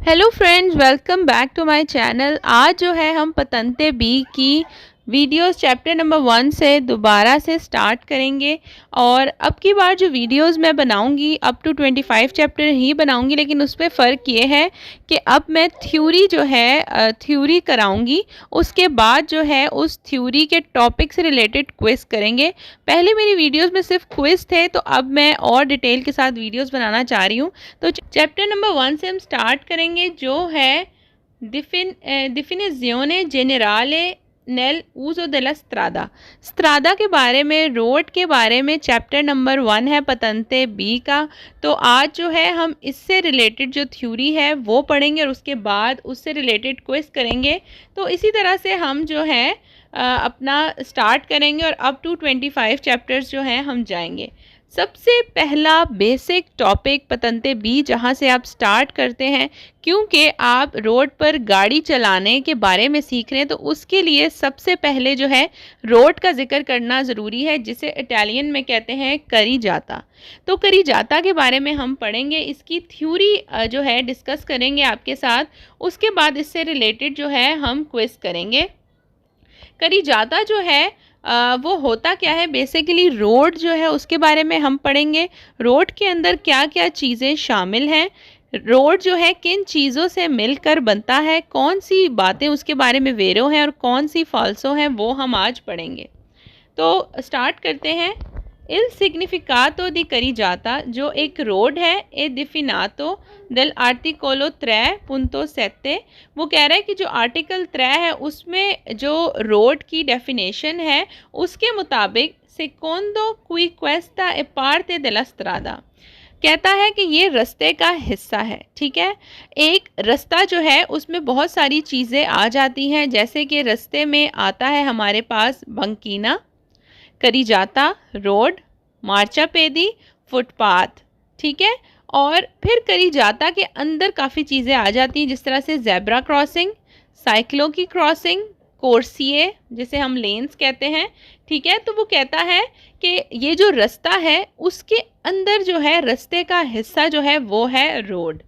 Hello friends, welcome back to my channel. आज जो है हम पतंते बी की वीडियोस चैप्टर नंबर 1 से दोबारा से स्टार्ट करेंगे। और अब की बार जो वीडियोस मैं बनाऊंगी अप टू 25 चैप्टर ही बनाऊंगी, लेकिन उसमें फ़र्क ये है कि अब मैं थ्योरी जो है थ्योरी कराऊंगी। उसके बाद जो है उस थ्योरी के टॉपिक से रिलेटेड क्विज़ करेंगे। पहले मेरी वीडियोस में सिर्फ क्विज़ थे, तो अब मैं और डिटेल के साथ वीडियोस बनाना चाह रही हूँ। तो चैप्टर नंबर 1 से हम स्टार्ट करेंगे, जो है डिफिनिzione generale nel uso della strada। स्त्रादा के बारे में, रोड के बारे में चैप्टर नंबर 1 है पतंते बी का। तो आज जो है हम इससे रिलेटेड जो थ्योरी है वो पढ़ेंगे और उसके बाद उससे रिलेटेड क्विज करेंगे। तो इसी तरह से हम जो है अपना स्टार्ट करेंगे और अप टू 25 चैप्टर्स जो हैं हम जाएंगे। सबसे पहला बेसिक टॉपिक पतंते बी जहाँ से आप स्टार्ट करते हैं, क्योंकि आप रोड पर गाड़ी चलाने के बारे में सीख रहे हैं, तो उसके लिए सबसे पहले जो है रोड का जिक्र करना ज़रूरी है, जिसे इटालियन में कहते हैं करी जाता। तो करी जाता के बारे में हम पढ़ेंगे, इसकी थ्योरी जो है डिस्कस करेंगे आपके साथ। उसके बाद इससे रिलेटेड जो है हम क्विज करेंगे। करी जाता जो है वो होता क्या है, बेसिकली रोड जो है उसके बारे में हम पढ़ेंगे। रोड के अंदर क्या क्या चीज़ें शामिल हैं, रोड जो है किन चीज़ों से मिलकर बनता है, कौन सी बातें उसके बारे में वेरो हैं और कौन सी फॉल्सो हैं, वो हम आज पढ़ेंगे। तो स्टार्ट करते हैं। इल सिग्निफिकातो दी करी जाता, जो एक रोड है, ए डिफिनातो दल आर्टिकोलो 3.7। वो कह रहा है कि जो आर्टिकल 3 है उसमें जो रोड की डेफिनेशन है उसके मुताबिक सेकोंडो क्वी क्वेस्टा ए पार्टे della strada, कहता है कि ये रास्ते का हिस्सा है। ठीक है, एक रास्ता जो है उसमें बहुत सारी चीज़ें आ जाती हैं, जैसे कि रास्ते में आता है हमारे पास बंकीना, करी जाता रोड, मार्चापेदी फुटपाथ। ठीक है, और फिर करी जाता के अंदर काफ़ी चीज़ें आ जाती हैं, जिस तरह से जेब्रा क्रॉसिंग, साइक्लों की क्रॉसिंग, कोर्सिए जिसे हम लेन्स कहते हैं। ठीक है, तो वो कहता है कि ये जो रास्ता है उसके अंदर जो है रास्ते का हिस्सा जो है वो है रोड।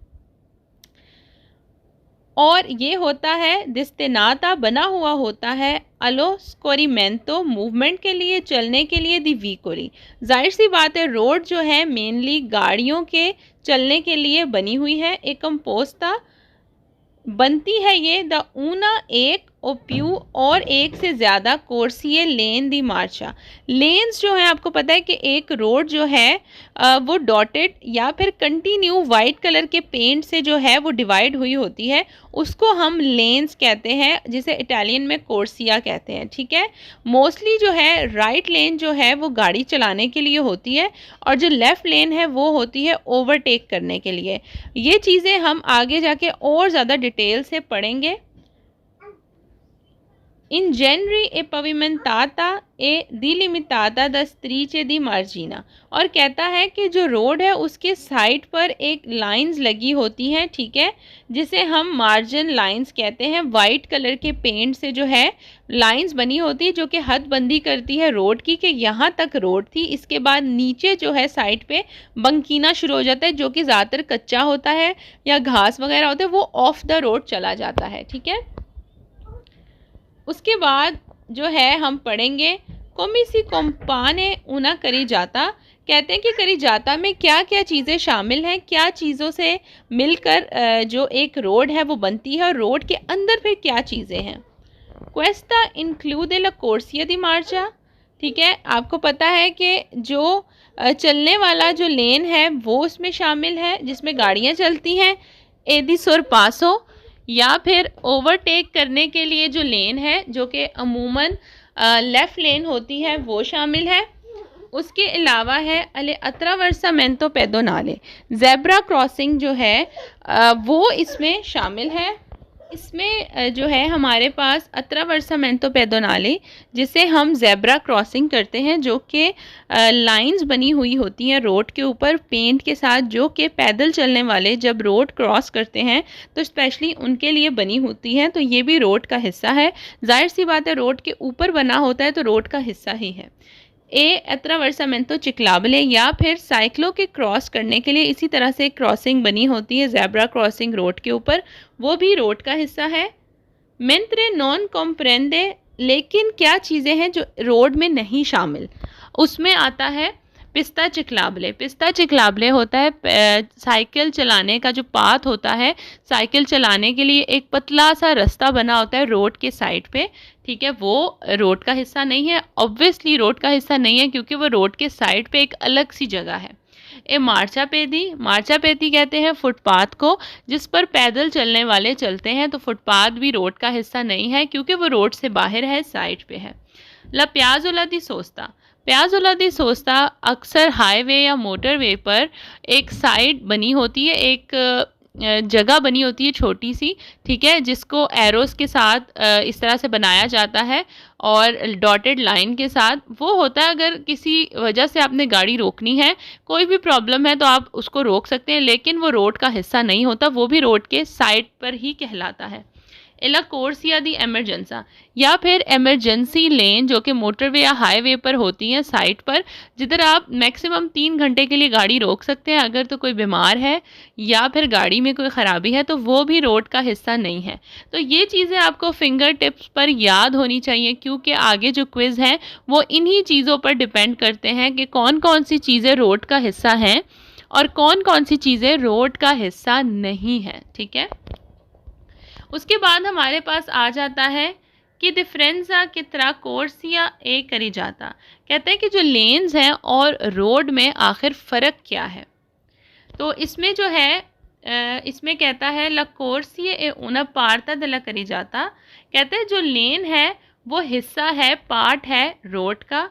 और ये होता है दिस्तेनाता, बना हुआ होता है अलो स्कोरीमेंतो, मूवमेंट के लिए, चलने के लिए, दी वीकोली। जाहिर सी बात है रोड जो है मेनली गाड़ियों के चलने के लिए बनी हुई है। एक कंपोस्ता बनती है ये द ऊना एक ओप्यू और एक से ज़्यादा कोर्सिए लेन दी मार्चा। लेन्स जो है आपको पता है कि एक रोड जो है वो डॉटेड या फिर कंटिन्यू वाइट कलर के पेंट से जो है वो डिवाइड हुई होती है, उसको हम लेन्स कहते हैं, जिसे इटालियन में कोर्सिया कहते हैं। ठीक है, मोस्टली जो है राइट लेन जो है वो गाड़ी चलाने के लिए होती है और जो लेफ़्ट लेन है वो होती है ओवरटेक करने के लिए। ये चीज़ें हम आगे जाके और ज़्यादा डिटेल से पढ़ेंगे। इन generi e pavimentata e delimitata da strisce di margina, और कहता है कि जो रोड है उसके साइड पर एक लाइंस लगी होती हैं। ठीक है, जिसे हम मार्जिन लाइंस कहते हैं। वाइट कलर के पेंट से जो है लाइंस बनी होती है, जो कि हदबंदी करती है रोड की कि यहाँ तक रोड थी। इसके बाद नीचे जो है साइड पे बंकीना शुरू हो जाता है, जो कि ज़्यादातर कच्चा होता है या घास वगैरह होता है, वो ऑफ द रोड चला जाता है। ठीक है, उसके बाद जो है हम पढ़ेंगे कोमिसी कोम्पाने ऊना करी जाता। कहते हैं कि करी जाता में क्या क्या चीज़ें शामिल हैं, क्या चीज़ों से मिलकर जो एक रोड है वो बनती है, और रोड के अंदर फिर क्या चीज़ें हैं। क्वेस्टा इंक्लूडे ला कोर्सिया दी मार्चा। ठीक है, आपको पता है कि जो चलने वाला जो लेन है वो उसमें शामिल है, जिसमें गाड़ियाँ चलती हैं। एदी सोरपासो, या फिर ओवरटेक करने के लिए जो लेन है, जो कि अमूमन लेफ़्ट लेन होती है, वो शामिल है। उसके अलावा है अले अत्रावर्सामेंतो पेडोनाले, ज़ेब्रा क्रॉसिंग जो है वो इसमें शामिल है। इसमें जो है हमारे पास अत्रावर्सामेंतो पेडोनाले, जिसे हम ज़ेब्रा क्रॉसिंग करते हैं, जो कि लाइंस बनी हुई होती हैं रोड के ऊपर पेंट के साथ, जो कि पैदल चलने वाले जब रोड क्रॉस करते हैं तो स्पेशली उनके लिए बनी होती हैं। तो ये भी रोड का हिस्सा है। जाहिर सी बात है रोड के ऊपर बना होता है तो रोड का हिस्सा ही है। ए अत्रावर्सामेंतो चिक्लाबले या फिर साइक्लो के क्रॉस करने के लिए इसी तरह से क्रॉसिंग बनी होती है ज़ेब्रा क्रॉसिंग रोड के ऊपर, वो भी रोड का हिस्सा है। मेंत्रे नॉन कॉम्प्रेंडे, लेकिन क्या चीज़ें हैं जो रोड में नहीं शामिल, उसमें आता है पिस्ता चिक्लाबले। पिस्ता चिक्लाबले होता है साइकिल चलाने का जो पाथ होता है, साइकिल चलाने के लिए एक पतला सा रास्ता बना होता है रोड के साइड पे, ठीक है, वो रोड का हिस्सा नहीं है, ऑब्वियसली रोड का हिस्सा नहीं है क्योंकि वो रोड के साइड पे एक अलग सी जगह है। ए मार्चापेदी, मार्चापेदी कहते हैं फुटपाथ को जिस पर पैदल चलने वाले चलते हैं, तो फुटपाथ भी रोड का हिस्सा नहीं है क्योंकि वो रोड से बाहर है, साइड पे है। ला प्याज़ोला दी सोस्ता, प्याज़ोला दी सोस्ता अक्सर हाईवे या मोटरवे पर एक साइड बनी होती है, एक जगह बनी होती है छोटी सी, ठीक है, जिसको एरोस के साथ इस तरह से बनाया जाता है और डॉटेड लाइन के साथ। वो होता है अगर किसी वजह से आपने गाड़ी रोकनी है, कोई भी प्रॉब्लम है तो आप उसको रोक सकते हैं, लेकिन वो रोड का हिस्सा नहीं होता, वो भी रोड के साइड पर ही कहलाता है। एला कोर्सिया दी एमरजेंसा, या फिर एमरजेंसी लेन जो कि मोटरवे या हाईवे पर होती हैं साइड पर, जिधर आप मैक्सिमम 3 घंटे के लिए गाड़ी रोक सकते हैं अगर तो कोई बीमार है या फिर गाड़ी में कोई ख़राबी है, तो वो भी रोड का हिस्सा नहीं है। तो ये चीज़ें आपको फिंगर टिप्स पर याद होनी चाहिए क्योंकि आगे जो क्विज़ हैं वो इन्हीं चीज़ों पर डिपेंड करते हैं कि कौन कौन सी चीज़ें रोड का हिस्सा हैं और कौन कौन सी चीज़ें रोड का हिस्सा नहीं हैं, ठीक है। उसके बाद हमारे पास आ जाता है कि डिफरेंसा कितना कोर्सिया ए करी जाता, कहते हैं कि जो लेन्स हैं और रोड में आखिर फ़र्क क्या है। तो इसमें जो है इसमें कहता है ला कोर्सिया ए una पार्ता दला करी जाता, कहते हैं जो लेन है वो हिस्सा है, पार्ट है रोड का,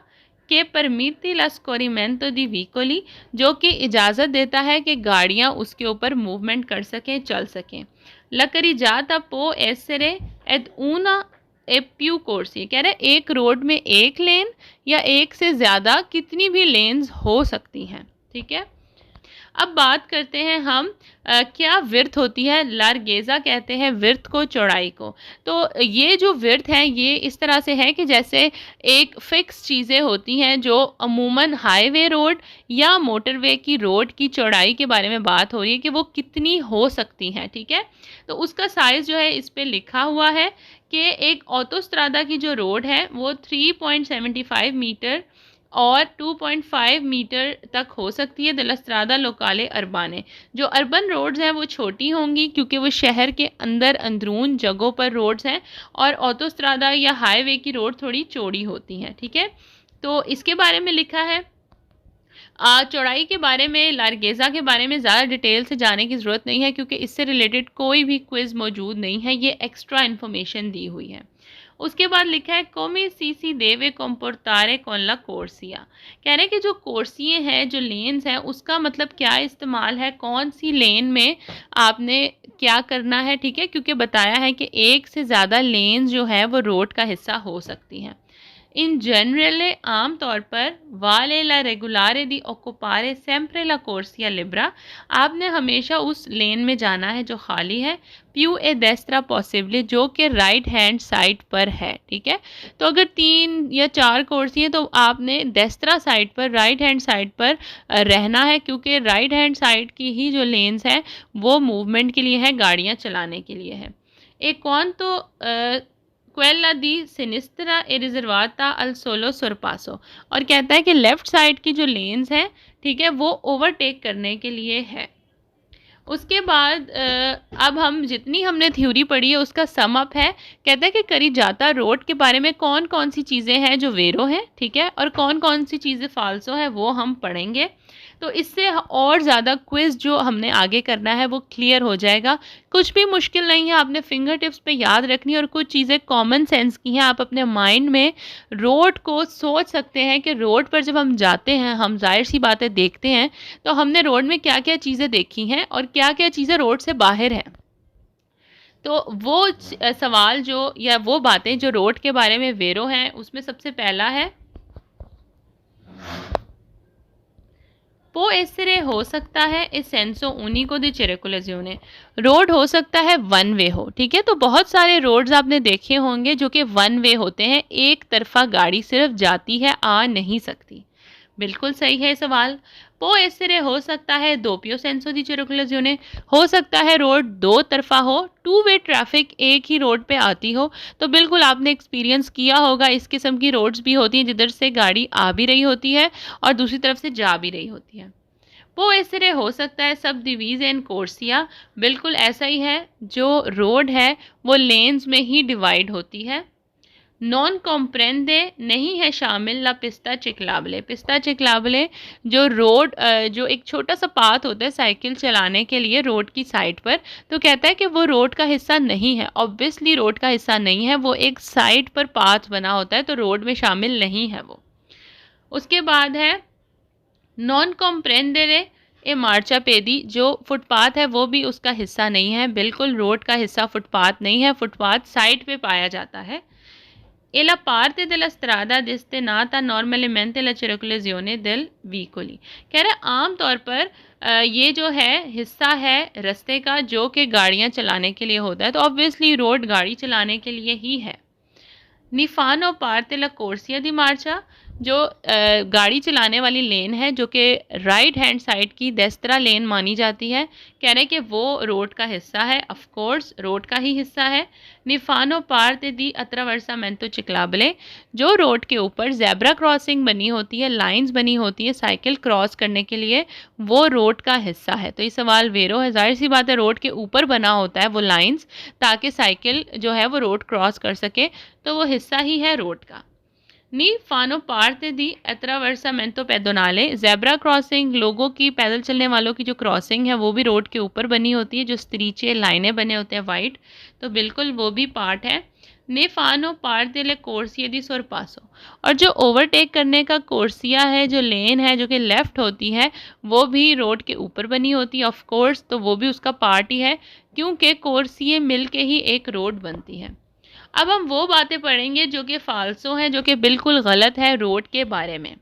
के परमिटी ला स्कोरिमेंटो दी व्हीकोली, जो कि इजाज़त देता है कि गाड़ियाँ उसके ऊपर मूवमेंट कर सकें, चल सकें। ला करी जाता पो एसरे एद ऊना ए प्यू कोर्सी, कह रहे एक रोड में एक लेन या एक से ज़्यादा कितनी भी लेन्स हो सकती हैं, ठीक है। अब बात करते हैं हम क्या विर्थ होती है। लार्गेजा कहते हैं विर्थ को, चौड़ाई को। तो ये जो विर्थ है ये इस तरह से है कि जैसे एक फ़िक्स चीज़ें होती हैं जो अमूमन हाईवे रोड या मोटरवे की रोड की चौड़ाई के बारे में बात हो रही है कि वो कितनी हो सकती हैं, ठीक है। तो उसका साइज़ जो है इस पे लिखा हुआ है कि एक ऑटोस्ट्रादा की जो रोड है वो 3.75 मीटर और 2.5 मीटर तक हो सकती है। दलस्त्रादा लोकाले अरबाने, जो अर्बन रोड्स हैं वो छोटी होंगी क्योंकि वो शहर के अंदर अंदरून जगहों पर रोड्स हैं, और ऑटोस्ट्रादा या हाईवे की रोड थोड़ी चौड़ी होती हैं, ठीक है। तो इसके बारे में लिखा है। चौड़ाई के बारे में, लार्गेजा के बारे में ज़्यादा डिटेल से जाने की ज़रूरत नहीं है क्योंकि इससे रिलेटेड कोई भी क्विज़ मौजूद नहीं है, ये एक्स्ट्रा इन्फॉर्मेशन दी हुई है। उसके बाद लिखा है कोमी सीसी देवे कॉम्पोर्टारे कौनला कोर्सिया, कह रहे हैं कि जो कोर्सिए हैं, जो लेन्स हैं, उसका मतलब क्या इस्तेमाल है, कौन सी लेन में आपने क्या करना है, ठीक है, क्योंकि बताया है कि एक से ज़्यादा लेन्स जो है वो रोड का हिस्सा हो सकती हैं। इन जनरल आम तौर पर वाले ला रेगुलारे दी ओकुपारे सेम्प्रे ला कोर्सिया लिब्रा, आपने हमेशा उस लेन में जाना है जो खाली है, प्यू ए डेस्ट्रा पॉसिबली, जो कि राइट हैंड साइड पर है, ठीक है। तो अगर 3 या 4 कोर्सी हैं तो आपने डेस्ट्रा साइड पर, राइट हैंड साइड पर रहना है क्योंकि राइट हैंड साइड की ही जो लेन्स हैं वो मूवमेंट के लिए है, गाड़ियाँ चलाने के लिए है। एक कौन तो क्वेला दी सिनिस्त्रा ए रिजर्वाता अल सोलो सोरपासो, और कहता है कि लेफ़्ट साइड की जो लेन्स हैं, ठीक है, वो ओवरटेक करने के लिए है। उसके बाद अब हम जितनी हमने थ्योरी पढ़ी है उसका सम अप है। कहता है कि करी जाता रोड के बारे में कौन कौन सी चीज़ें हैं जो वेरो हैं, ठीक है, और कौन कौन सी चीज़ें फाल्सो हैं वो हम पढ़ेंगे। तो इससे और ज़्यादा क्विज़ जो हमने आगे करना है वो क्लियर हो जाएगा। कुछ भी मुश्किल नहीं है, आपने फिंगर टिप्स पे याद रखनी, और कुछ चीज़ें कॉमन सेंस की हैं। आप अपने माइंड में रोड को सोच सकते हैं कि रोड पर जब हम जाते हैं, हम जाहिर सी बातें देखते हैं, तो हमने रोड में क्या क्या चीज़ें देखी हैं और क्या क्या चीज़ें रोड से बाहर हैं। तो वो सवाल जो या वो बातें जो रोड के बारे में वेरो हैं, उसमें सबसे पहला है può essere हो सकता है इस सेंसो unico di circolazione, रोड हो सकता है वन वे हो, ठीक है। तो बहुत सारे रोड्स आपने देखे होंगे जो कि वन वे होते हैं, एक तरफा गाड़ी सिर्फ जाती है, आ नहीं सकती। बिल्कुल सही है सवाल। पो एसरे हो सकता है दोपियो सेंसो दी circolazione, हो सकता है रोड दो तरफा हो, टू वे ट्रैफिक एक ही रोड पे आती हो। तो बिल्कुल आपने एक्सपीरियंस किया होगा, इस किस्म की रोड्स भी होती हैं जिधर से गाड़ी आ भी रही होती है और दूसरी तरफ से जा भी रही होती है। वो ऐसे हो सकता है सब डिवीज़ एंड कोर्सिया, बिल्कुल ऐसा ही है, जो रोड है वो लेन्स में ही डिवाइड होती है। नॉन कॉम्प्रेंडे नहीं है शामिल ला पिस्ता चिकलाबले, पिस्ता चिकलाबले जो रोड जो एक छोटा सा पाथ होता है साइकिल चलाने के लिए रोड की साइड पर, तो कहता है कि वो रोड का हिस्सा नहीं है। ऑब्वियसली रोड का हिस्सा नहीं है, वो एक साइड पर पाथ बना होता है, तो रोड में शामिल नहीं है वो। उसके बाद है नॉन कॉम्प्रेंडेरे ए मार्चा पेदी, जो फुटपाथ है वो भी उसका हिस्सा नहीं है, बिल्कुल रोड का हिस्सा फुटपाथ नहीं है, फुटपाथ साइड पे पाया जाता है। E la parte della strada destinata normalmente alla circolazione del veicoli, कह रहे आम तौर पर ये जो है हिस्सा है रास्ते का जो कि गाड़ियाँ चलाने के लिए होता है, तो ऑब्वियसली रोड गाड़ी चलाने के लिए ही है। निफानो पार्ते ला कोर्सिया दी मार्चा, जो गाड़ी चलाने वाली लेन है जो कि राइट हैंड साइड की देस्त्रा लेन मानी जाती है, कह रहे हैं कि वो रोड का हिस्सा है, ऑफ कोर्स रोड का ही हिस्सा है। निफानो पार्ते दी अत्रावर्सामेंतो चिकलाबले, जो रोड के ऊपर जेब्रा क्रॉसिंग बनी होती है, लाइंस बनी होती है साइकिल क्रॉस करने के लिए, वो रोड का हिस्सा है। तो ये सवाल वेरो है, जाहिर सी बात है रोड के ऊपर बना होता है वो लाइंस, ताकि साइकिल जो है वो रोड क्रॉस कर सके, तो वो हिस्सा ही है रोड का। नी फानो पार्ते दी अत्रावर्सामेंतो पेडोनाले, जेब्रा क्रॉसिंग लोगों की, पैदल चलने वालों की जो क्रॉसिंग है वो भी रोड के ऊपर बनी होती है, जो स्त्रीचे लाइनें बने होते हैं वाइट, तो बिल्कुल वो भी पार्ट है। ने फानो पार्ते ले कोर्सिया दी सोरपासो, और जो ओवरटेक करने का कोर्सिया है, जो लेन है जो कि लेफ़्ट होती है, वो भी रोड के ऊपर बनी होती है ऑफ कोर्स, तो वो भी उसका पार्ट ही है, क्योंकि कोर्सिए मिल के ही एक रोड बनती है। अब हम वो बातें पढ़ेंगे जो कि फाल्सो हैं, जो कि बिल्कुल गलत है रोड के बारे में।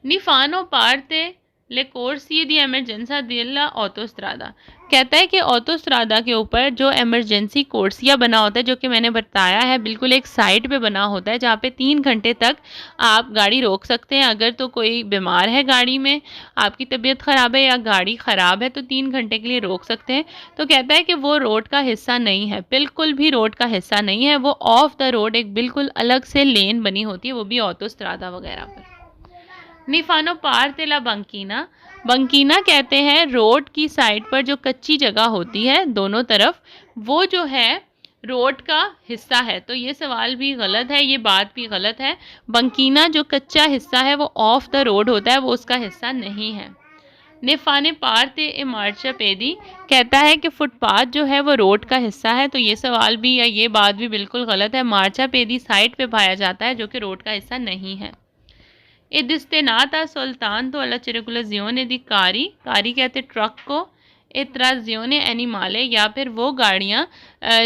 निफानो पार्ते ले कोर्सी दी एमरजेंसा दिल्ला ऑटोस्ट्रादा, कहता है कि ऑटोस्ट्रादा के ऊपर जो एमरजेंसी कोर्सिया बना होता है, जो कि मैंने बताया है बिल्कुल एक साइड पे बना होता है, जहाँ पे 3 घंटे तक आप गाड़ी रोक सकते हैं। अगर तो कोई बीमार है गाड़ी में, आपकी तबीयत ख़राब है या गाड़ी ख़राब है, तो 3 घंटे के लिए रोक सकते हैं। तो कहता है कि वो रोड का हिस्सा नहीं है, बिल्कुल भी रोड का हिस्सा नहीं है, वो ऑफ द रोड एक बिल्कुल अलग से लेन बनी होती है, वो भी ऑटोस्ट्रादा वगैरह पर। निफानो पार्ते ला बंकीना, बंकीना कहते हैं रोड की साइड पर जो कच्ची जगह होती है दोनों तरफ, वो जो है रोड का हिस्सा है। तो ये सवाल भी गलत है, ये बात भी गलत है। बंकीना जो कच्चा हिस्सा है वो ऑफ द रोड होता है, वो उसका हिस्सा नहीं है। नेफाने पार्ते ए मार्चा पेदी, कहता है कि फुटपाथ जो है वो रोड का हिस्सा है, तो ये सवाल भी या ये बात भी बिल्कुल गलत है। मार्चा पेदी साइड पे पाया जाता है, जो कि रोड का हिस्सा नहीं है। ए destinata soltanto alla circolazione di कारी, कारी कहते ट्रक को, ए trazione animale, या फिर वो गाड़ियाँ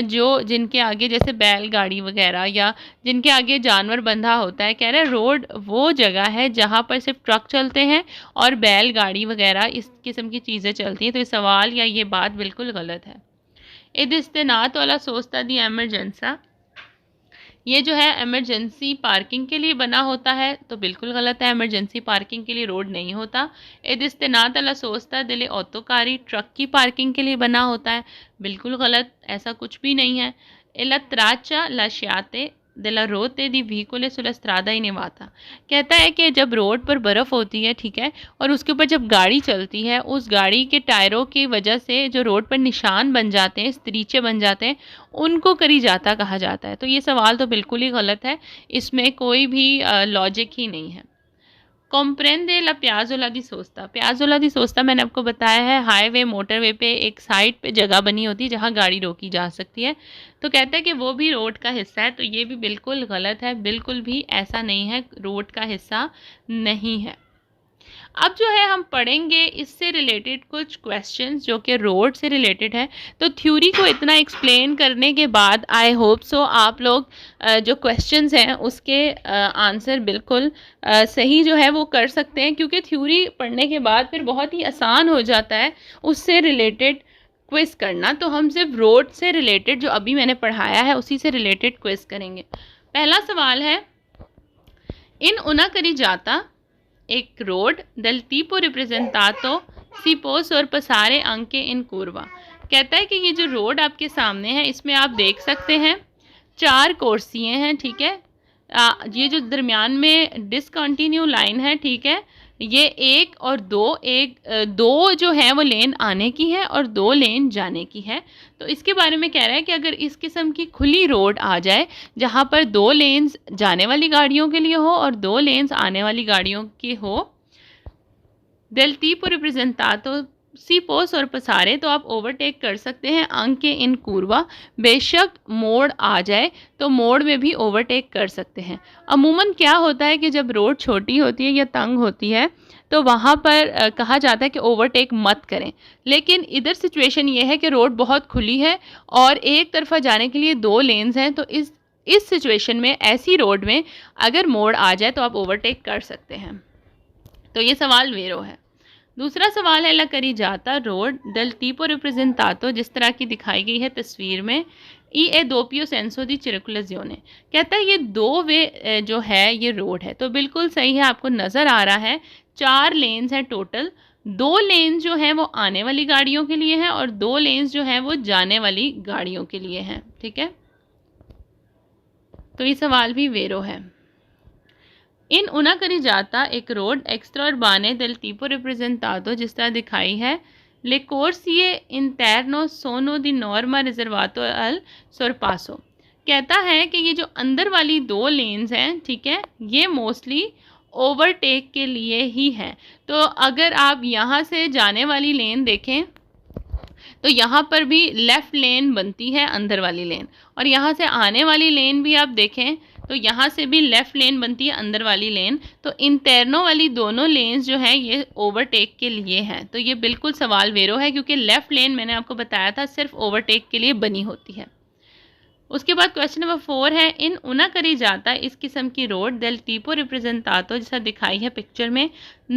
जो जिनके आगे जैसे बैलगाड़ी वगैरह या जिनके आगे जानवर बंधा होता है। कह रहे रोड वो जगह है जहाँ पर सिर्फ ट्रक चलते हैं और बैलगाड़ी वगैरह इस किस्म की चीज़ें चलती हैं। तो ये सवाल या ये बात बिल्कुल गलत है। ए destinata alla sosta di emergenza, ये जो है एमरजेंसी पार्किंग के लिए बना होता है, तो बिल्कुल गलत है, एमरजेंसी पार्किंग के लिए रोड नहीं होता। ए destinata alla sosta delle autoकारी, ट्रक की पार्किंग के लिए बना होता है, बिल्कुल गलत, ऐसा कुछ भी नहीं है। ए la traccia lasciate della rotte di veicoli sulla strada innevata, कहता है कि जब रोड पर बर्फ़ होती है, ठीक है, और उसके ऊपर जब गाड़ी चलती है, उस गाड़ी के टायरों की वजह से जो रोड पर निशान बन जाते हैं, स्त्रीचे बन जाते हैं, उनको करीजाता कहा जाता है। तो ये सवाल तो बिल्कुल ही गलत है, इसमें कोई भी लॉजिक ही नहीं है। कॉम्प्रेंडे ला प्याजोला दी सोस्ता, प्याजोला दी सोस्ता मैंने आपको बताया है हाईवे मोटरवे पे एक साइड पे जगह बनी होती है जहाँ गाड़ी रोकी जा सकती है। तो कहता है कि वो भी रोड का हिस्सा है, तो ये भी बिल्कुल गलत है, बिल्कुल भी ऐसा नहीं है, रोड का हिस्सा नहीं है। अब जो है हम पढ़ेंगे इससे रिलेटेड कुछ क्वेश्चंस जो कि रोड से रिलेटेड है। तो थ्योरी को इतना एक्सप्लेन करने के बाद आई होप सो आप लोग जो क्वेश्चंस हैं उसके आंसर बिल्कुल सही जो है वो कर सकते हैं, क्योंकि थ्योरी पढ़ने के बाद फिर बहुत ही आसान हो जाता है उससे रिलेटेड क्विज़ करना। तो हम सिर्फ रोड से रिलेटेड जो अभी मैंने पढ़ाया है उसी से रिलेटेड क्विज़ करेंगे। पहला सवाल है, इन una carreggiata एक road del tipo representato si può sorpassare anche in curva। कहता है कि ये जो रोड आपके सामने है इसमें आप देख सकते हैं 4 कोर्सियाँ हैं, ठीक है। ये जो दरमियान में डिसकंटिन्यू लाइन है, ठीक है, ये एक और दो जो है वो लेन आने की है और 2 लेन जाने की है। तो इसके बारे में कह रहा है कि अगर इस किस्म की खुली रोड आ जाए जहाँ पर 2 लेन्स जाने वाली गाड़ियों के लिए हो और 2 लेन्स आने वाली गाड़ियों की हो, del tipo representato सी पोस और पसारे, तो आप ओवरटेक कर सकते हैं अंके इन curva। बेशक मोड़ आ जाए तो मोड़ में भी ओवरटेक कर सकते हैं। अमूमन क्या होता है कि जब रोड छोटी होती है या तंग होती है तो वहाँ पर कहा जाता है कि ओवरटेक मत करें, लेकिन इधर सिचुएशन ये है कि रोड बहुत खुली है और एक तरफा जाने के लिए 2 लेन्स हैं। तो इस सिचुएशन में, ऐसी रोड में अगर मोड़ आ जाए तो आप ओवरटेक कर सकते हैं। तो ये सवाल वेरो है। दूसरा सवाल है, ला carreggiata road del tipo representato जिस तरह की दिखाई गई है तस्वीर में ई ए doppio senso di circolazione। कहता है ये 2 वे जो है ये रोड है। तो बिल्कुल सही है, आपको नज़र आ रहा है 4 लेन्स हैं टोटल। 2 लेन्स जो हैं वो आने वाली गाड़ियों के लिए हैं और 2 लेन्स जो हैं वो जाने वाली गाड़ियों के लिए हैं, ठीक है। तो ये सवाल भी वेरो है। इन una carreggiata एक रोड एक्स्ट्रा उर्बाने del tipo representato जिस तरह दिखाई है le corsie interno sono di norma riservato al sorpasso। कहता है कि ये जो अंदर वाली 2 लेन्स हैं, ठीक है, ये मोस्टली ओवरटेक के लिए ही है। तो अगर आप यहाँ से जाने वाली लेन देखें तो यहाँ पर भी लेफ़्ट लेन बनती है अंदर वाली लेन, और यहाँ से आने वाली लेन भी आप देखें तो यहाँ से भी लेफ़्ट लेन बनती है अंदर वाली लेन। तो इंटरनो वाली दोनों लेन्स जो हैं ये ओवरटेक के लिए हैं। तो ये बिल्कुल सवाल वेरो है, क्योंकि लेफ़्ट लेन मैंने आपको बताया था सिर्फ ओवरटेक के लिए बनी होती है। उसके बाद क्वेश्चन नंबर 4 है, इन una carreggiata इस किस्म की रोड del tipo representato जैसा दिखाई है पिक्चर में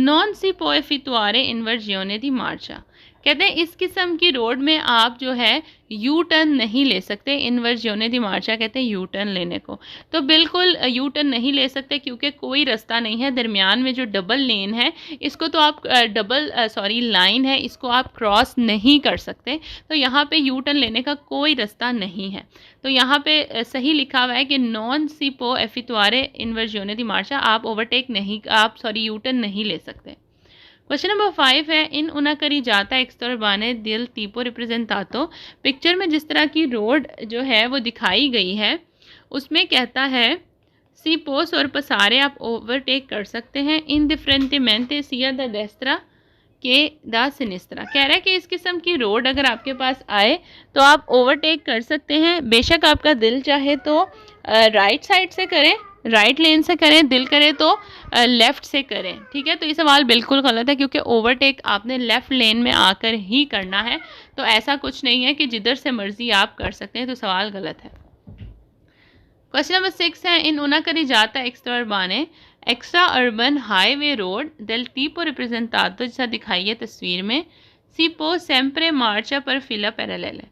non si può effettuare inversione di marcia। कहते हैं इस किस्म की रोड में आप जो है यू टर्न नहीं ले सकते। इन्वर्जियोने दी मार्चा कहते हैं यू टर्न लेने को। तो बिल्कुल यू टर्न नहीं ले सकते, क्योंकि कोई रास्ता नहीं है। दरमियान में जो डबल लेन है इसको तो आप लाइन है, इसको आप क्रॉस नहीं कर सकते। तो यहाँ पे यू टर्न लेने का कोई रास्ता नहीं है। तो यहाँ पे सही लिखा हुआ है कि नॉन सी पो एफितुआरे इन्वर्जियोने दी मार्चा, आप यू टर्न नहीं ले सकते। क्वेश्चन नंबर 5 है, इन una carreggiata एक्स्ट्रा उर्बाने del tipo representato पिक्चर में जिस तरह की रोड जो है वो दिखाई गई है उसमें कहता है सी पोस और पसारे आप ओवरटेक कर सकते हैं indifferentemente sia da destra के दा सिनिस्त्रा। कह रहा है कि इस किस्म की रोड अगर आपके पास आए तो आप ओवरटेक कर सकते हैं। बेशक आपका दिल चाहे तो राइट साइड से करें, राइट लेन से करें, दिल करे तो लेफ़्ट से करें, ठीक है। तो ये सवाल बिल्कुल गलत है, क्योंकि ओवरटेक आपने लेफ़्ट लेन में आकर ही करना है। तो ऐसा कुछ नहीं है कि जिधर से मर्ज़ी आप कर सकते हैं। तो सवाल गलत है। क्वेश्चन नंबर 6 है, इन una carreggiata एक्स्ट्रा उर्बाने extra urban highway road del tipo representato जैसा दिखाई है तस्वीर में si può sempre marcia per fila parallele।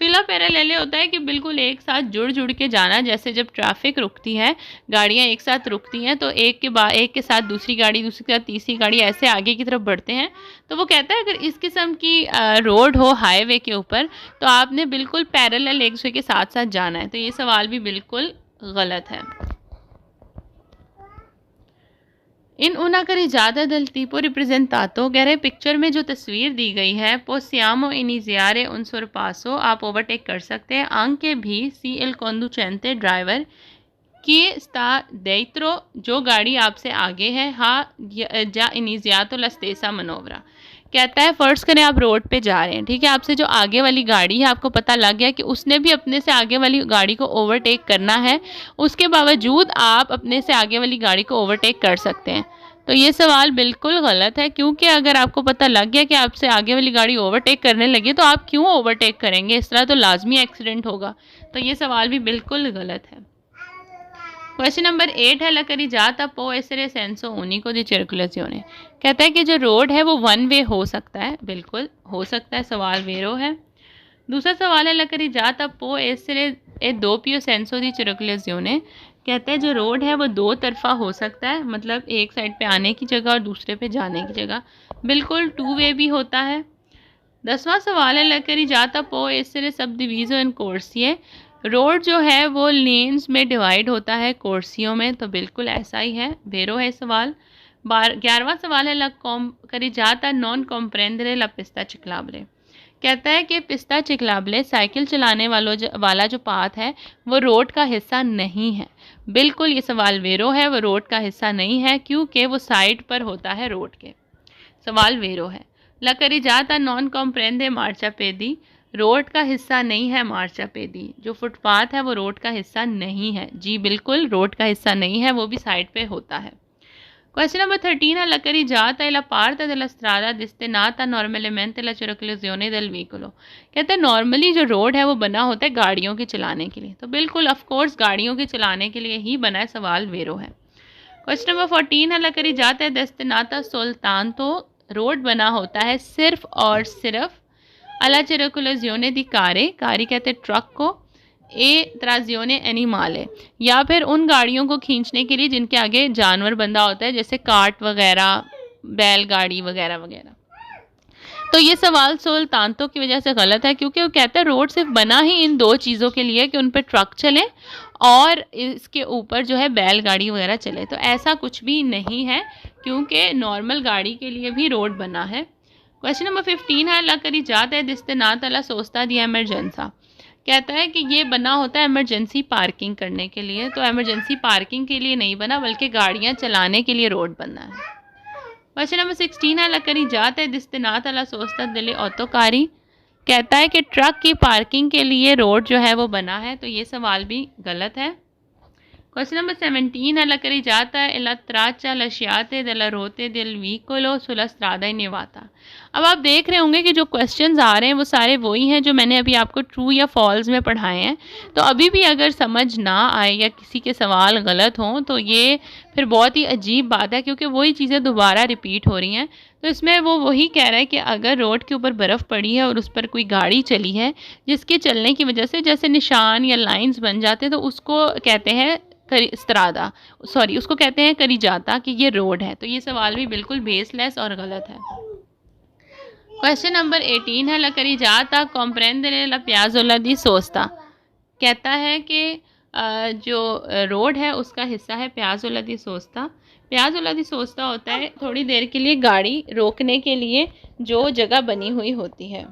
फिला पैरेलले होता है कि बिल्कुल एक साथ जुड़ के जाना। जैसे जब ट्रैफिक रुकती है, गाड़ियाँ एक साथ रुकती हैं, तो एक के साथ दूसरी गाड़ी, दूसरी के साथ तीसरी गाड़ी, ऐसे आगे की तरफ बढ़ते हैं। तो वो कहता है अगर इस किस्म की रोड हो हाईवे के ऊपर तो आपने बिल्कुल पैरेलल एक दूसरे के साथ साथ जाना है। तो ये सवाल भी बिल्कुल गलत है। इन una carreggiata del tipo representato कह रहे पिक्चर में जो तस्वीर दी गई है possiamo iniziare un sorpasso, आप ओवरटेक कर सकते हैं anche भी सी एल conducente ड्राइवर की sta dietro जो गाड़ी आपसे आगे है हा già iniziato la stessa manovra। कहता है फर्स्ट करें आप रोड पे जा रहे हैं, ठीक है, आपसे जो आगे वाली गाड़ी है आपको पता लग गया कि उसने भी अपने से आगे वाली गाड़ी को ओवरटेक करना है, उसके बावजूद आप अपने से आगे वाली गाड़ी को ओवरटेक कर सकते हैं। तो ये सवाल बिल्कुल गलत है, क्योंकि अगर आपको पता लग गया कि आपसे आगे वाली गाड़ी ओवरटेक करने लगी तो आप क्यों ओवरटेक करेंगे, इस तरह तो लाजमी एक्सीडेंट होगा। तो ये सवाल भी बिल्कुल गलत है। क्वेश्चन नंबर 8 है, la carreggiata può essere senso unico di circolazione। कहता है कि जो रोड है वो वन वे हो सकता है, बिल्कुल हो सकता है, सवाल वेरो है। दूसरा सवाल है, la carreggiata può essere e doppio senso di circolazione। कहता है जो रोड है वो दो तरफा हो सकता है, मतलब एक साइड पे आने की जगह और दूसरे पे जाने की जगह, बिल्कुल टू वे भी होता है। 10वां सवाल है, la carreggiata può essere subdiviso in corsie। Road जो है वो लेन्स में डिवाइड होता है कोर्सियों में, तो बिल्कुल ऐसा ही है, वेरो है सवाल। 11वां सवाल है, la carreggiata non comprende la pista ciclabile। कहता है कि पिस्ता चिकलाबले साइकिल चलाने वाला जो पाथ है वो रोड का हिस्सा नहीं है। बिल्कुल ये सवाल वेरो है, वो रोड का हिस्सा नहीं है क्योंकि वो साइड पर होता है रोड के। सवाल वेरो है। la carreggiata non comprende marciapiedi। Road का हिस्सा नहीं है मार्चापेदी, जो फुटपाथ है वो रोड का हिस्सा नहीं है। जी बिल्कुल रोड का हिस्सा नहीं है, वो भी साइड पे होता है। क्वेश्चन नंबर 13 है, la carreggiata è la parte della strada destinata normalmente alla circolazione del veicolo। कहते हैं नॉर्मली जो रोड है वो बना होता है गाड़ियों के चलाने के लिए, तो बिल्कुल ऑफ कोर्स गाड़ियों के चलाने के लिए ही बना है, सवाल वेरो है। क्वेश्चन नंबर 14 है, la carreggiata è destinata soltanto। Road बना होता है सिर्फ और सिर्फ alla circolazione di carri, कारी कहते हैं ट्रक को, ए trazione animale, या फिर उन गाड़ियों को खींचने के लिए जिनके आगे जानवर बंधा होता है, जैसे कार्ट वगैरह, बैलगाड़ी वगैरह वगैरह। तो ये सवाल सोल्तानतो की वजह से गलत है, क्योंकि वो कहता है रोड सिर्फ बना ही इन दो चीज़ों के लिए कि उन पर ट्रक चले और इसके ऊपर जो है बैलगाड़ी वगैरह चले, तो ऐसा कुछ भी नहीं है, क्योंकि नॉर्मल गाड़ी के लिए भी रोड बना है। क्वेश्चन नंबर 15 है, la carreggiata è destinata alla sosta di emergenza। कहता है कि ये बना होता है इमरजेंसी पार्किंग करने के लिए, तो इमरजेंसी पार्किंग के लिए नहीं बना बल्कि गाड़ियाँ चलाने के लिए रोड बना है। क्वेश्चन नंबर 16 है, la carreggiata è destinata alla sosta delle autocarri। कहता है कि ट्रक की पार्किंग के लिए रोड जो है वो बना है, तो ये सवाल भी गलत है। क्वेश्चन नंबर 17 है, la carreggiata è la traccia lasciate dalla rotte del vicolo sulla strada innevata। अब आप देख रहे होंगे कि जो क्वेश्चंस आ रहे हैं वो सारे वही हैं जो मैंने अभी आपको ट्रू या फॉल्स में पढ़ाए हैं। तो अभी भी अगर समझ ना आए या किसी के सवाल गलत हों तो ये फिर बहुत ही अजीब बात है, क्योंकि वही चीज़ें दोबारा रिपीट हो रही हैं। तो इसमें वो वही कह रहा है कि अगर रोड के ऊपर बर्फ़ पड़ी है और उस पर कोई गाड़ी चली है जिसके चलने की वजह से जैसे निशान या लाइन्स बन जाते हैं, तो उसको कहते हैं स्त्रादा, सॉरी उसको कहते हैं करिजाता, कि ये रोड है। तो ये सवाल भी बिल्कुल बेसलेस और गलत है। क्वेश्चन नंबर 18 है, la carreggiata comprende la piazzola di sosta। कहता है कि जो रोड है उसका हिस्सा है पियाज़ोला दी सोस्ता। पियाज़ोला दी सोस्ता होता है थोड़ी देर के लिए गाड़ी रोकने के लिए जो जगह बनी हुई होती है।